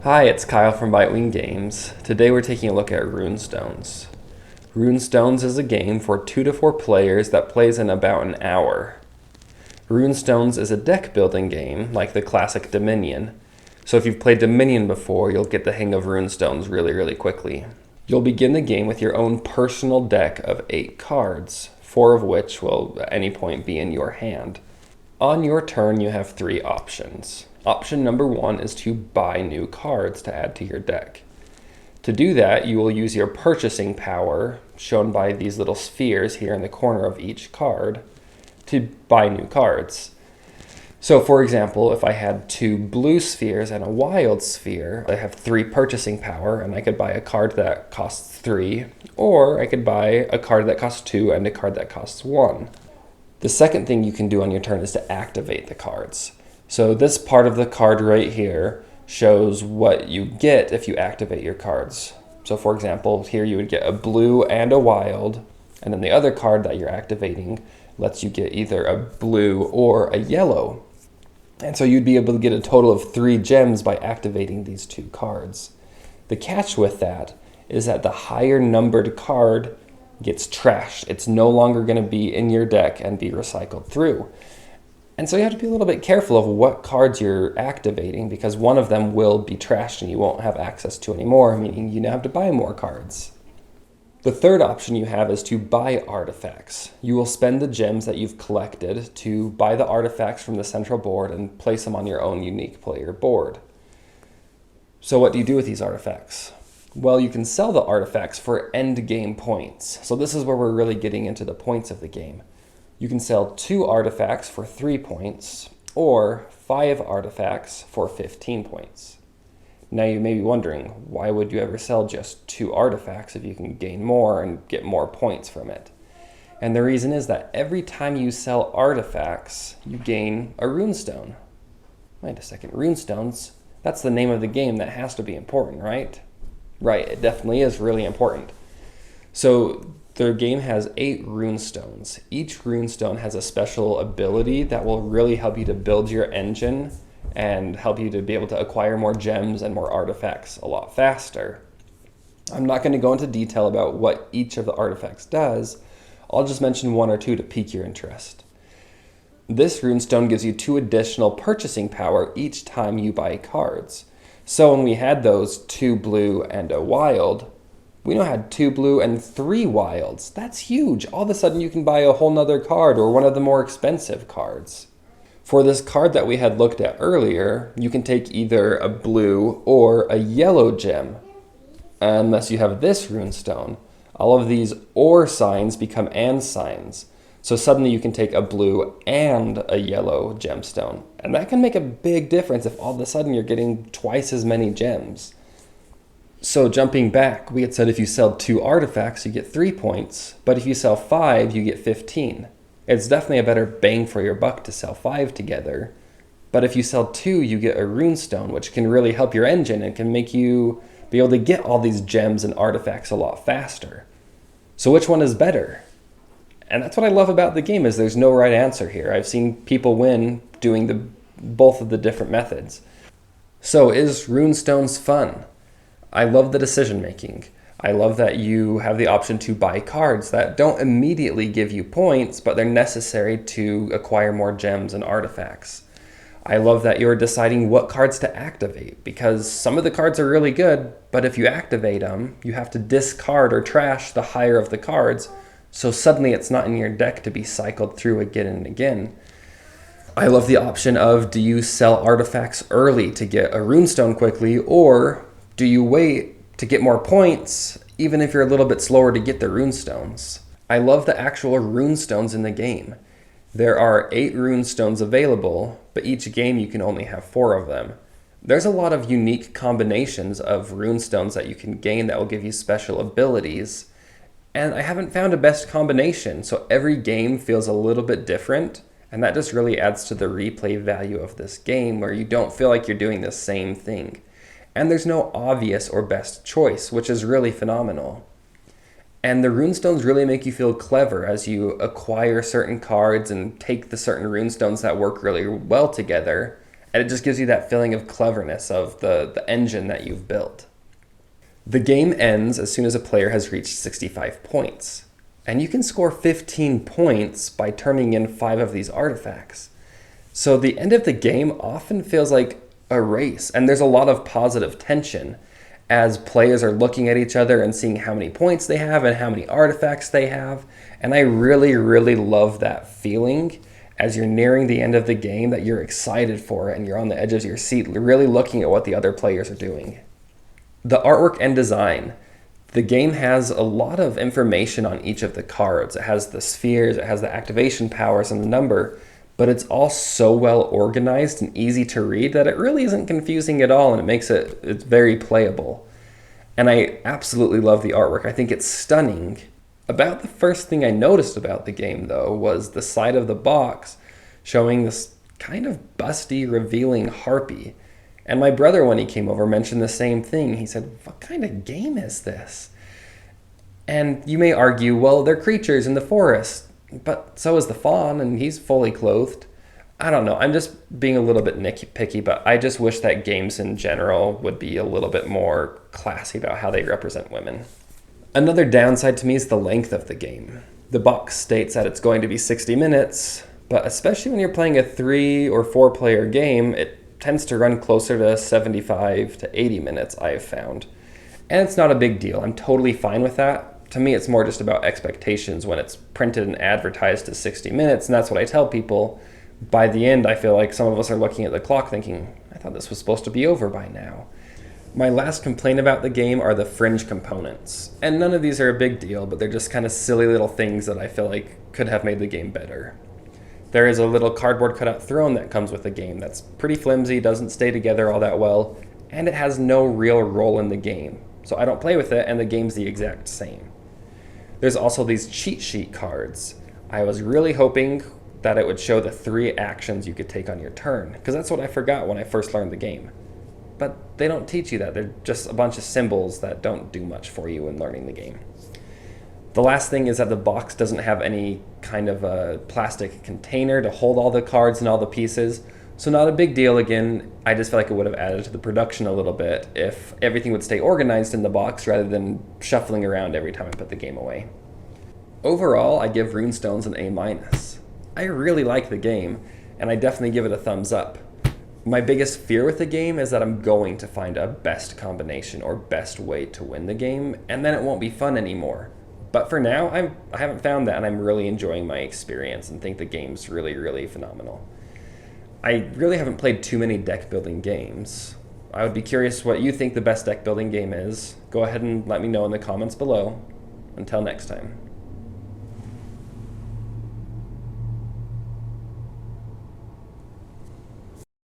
Hi, it's Kyle from Bitewing Games. Today we're taking a look at Rune Stones. Rune Stones is a game for 2 to 4 players that plays in about an hour. Rune Stones is a deck building game like the classic Dominion. So if you've played Dominion before, you'll get the hang of Rune Stones really quickly. You'll begin the game with your own personal deck of 8 cards, 4 of which will at any point be in your hand. On your turn, you have 3 options. Option number 1 is to buy new cards to add to your deck. To do that, you will use your purchasing power, shown by these little spheres here in the corner of each card, to buy new cards. So for example, if I had 2 blue spheres and a wild sphere, I have 3 purchasing power, and I could buy a card that costs 3, or I could buy a card that costs 2 and a card that costs 1. The second thing you can do on your turn is to activate the cards. So this part of the card right here shows what you get if you activate your cards. So for example, here you would get a blue and a wild, and then the other card that you're activating lets you get either a blue or a yellow. And so you'd be able to get a total of 3 gems by activating these 2 cards. The catch with that is that the higher numbered card gets trashed. It's no longer going to be in your deck and be recycled through. And so you have to be a little bit careful of what cards you're activating, because one of them will be trashed and you won't have access to anymore, meaning you now have to buy more cards. The third option you have is to buy artifacts. You will spend the gems that you've collected to buy the artifacts from the central board and place them on your own unique player board. So what do you do with these artifacts? Well, you can sell the artifacts for end game points. So this is where we're really getting into the points of the game. You can sell 2 artifacts for 3 points, or 5 artifacts for 15 points. Now you may be wondering, why would you ever sell just 2 artifacts if you can gain more and get more points from it? And the reason is that every time you sell artifacts, you gain a rune stone. Wait a second, rune stones? That's the name of the game. That has to be important, right? Right, it definitely is really important. So the game has 8 rune stones. Each rune stone has a special ability that will really help you to build your engine and help you to be able to acquire more gems and more artifacts a lot faster. I'm not going to go into detail about what each of the artifacts does. I'll just mention 1 or 2 to pique your interest. This rune stone gives you 2 additional purchasing power each time you buy cards. So when we had those 2 blue and a wild, we now had 2 blue and 3 wilds. That's huge. All of a sudden you can buy a whole nother card or one of the more expensive cards. For this card that we had looked at earlier, you can take either a blue or a yellow gem. Unless you have this rune stone, all of these or signs become and signs. So suddenly you can take a blue and a yellow gemstone. And that can make a big difference if all of a sudden you're getting twice as many gems. So jumping back, we had said if you sell 2 artifacts, you get 3 points, but if you sell 5, you get 15. It's definitely a better bang for your buck to sell 5 together, but if you sell 2, you get a rune stone, which can really help your engine and can make you be able to get all these gems and artifacts a lot faster. So which one is better? And that's what I love about the game, is there's no right answer here. I've seen people win doing both of the different methods. So is Rune Stones fun? I love the decision making. I love that you have the option to buy cards that don't immediately give you points, but they're necessary to acquire more gems and artifacts. I love that you're deciding what cards to activate, because some of the cards are really good, but if you activate them, you have to discard or trash the higher of the cards, so suddenly it's not in your deck to be cycled through again and again. I love the option of, do you sell artifacts early to get a runestone quickly, or do you wait to get more points, even if you're a little bit slower to get the runestones? I love the actual runestones in the game. There are 8 runestones available, but each game you can only have 4 of them. There's a lot of unique combinations of runestones that you can gain that will give you special abilities, and I haven't found a best combination, so every game feels a little bit different, and that just really adds to the replay value of this game, where you don't feel like you're doing the same thing. And there's no obvious or best choice, which is really phenomenal. And the runestones really make you feel clever as you acquire certain cards and take the certain runestones that work really well together And it just gives you that feeling of cleverness of the engine that you've built. The game ends as soon as a player has reached 65 points. And you can score 15 points by turning in 5 of these artifacts. So the end of the game often feels like a race, and there's a lot of positive tension as players are looking at each other and seeing how many points they have and how many artifacts they have. And I really, really love that feeling as you're nearing the end of the game, that you're excited for it and you're on the edge of your seat really looking at what the other players are doing. The artwork and design. The game has a lot of information on each of the cards. It has the spheres, it has the activation powers and the number, but it's all so well organized and easy to read that it really isn't confusing at all, and it makes it's very playable. And I absolutely love the artwork. I think it's stunning. About the first thing I noticed about the game, though, was the side of the box showing this kind of busty, revealing harpy. And my brother, when he came over, mentioned the same thing. He said, "What kind of game is this?" And you may argue, well, they're creatures in the forest, but so is the fawn, and he's fully clothed. I don't know. I'm just being a little bit nitpicky, but I just wish that games in general would be a little bit more classy about how they represent women. Another downside to me is the length of the game. The box states that it's going to be 60 minutes, but especially when you're playing a 3 or 4 player game, it tends to run closer to 75 to 80 minutes, I've found. And it's not a big deal. I'm totally fine with that. To me, it's more just about expectations when it's printed and advertised to 60 minutes, and that's what I tell people. By the end, I feel like some of us are looking at the clock thinking, I thought this was supposed to be over by now. My last complaint about the game are the fringe components. And none of these are a big deal, but they're just kind of silly little things that I feel like could have made the game better. There is a little cardboard cutout throne that comes with the game that's pretty flimsy, doesn't stay together all that well, and it has no real role in the game. So I don't play with it, and the game's the exact same. There's also these cheat sheet cards. I was really hoping that it would show the 3 actions you could take on your turn, because that's what I forgot when I first learned the game. But they don't teach you that. They're just a bunch of symbols that don't do much for you in learning the game. The last thing is that the box doesn't have any kind of a plastic container to hold all the cards and all the pieces. So not a big deal again. I just feel like it would have added to the production a little bit if everything would stay organized in the box rather than shuffling around every time I put the game away. Overall, I give Rune Stones an A-. I really like the game, and I definitely give it a thumbs up. My biggest fear with the game is that I'm going to find a best combination or best way to win the game, and then it won't be fun anymore. But for now, I haven't found that, and I'm really enjoying my experience and think the game's really, really phenomenal. I really haven't played too many deck building games. I would be curious what you think the best deck building game is. Go ahead and let me know in the comments below. Until next time.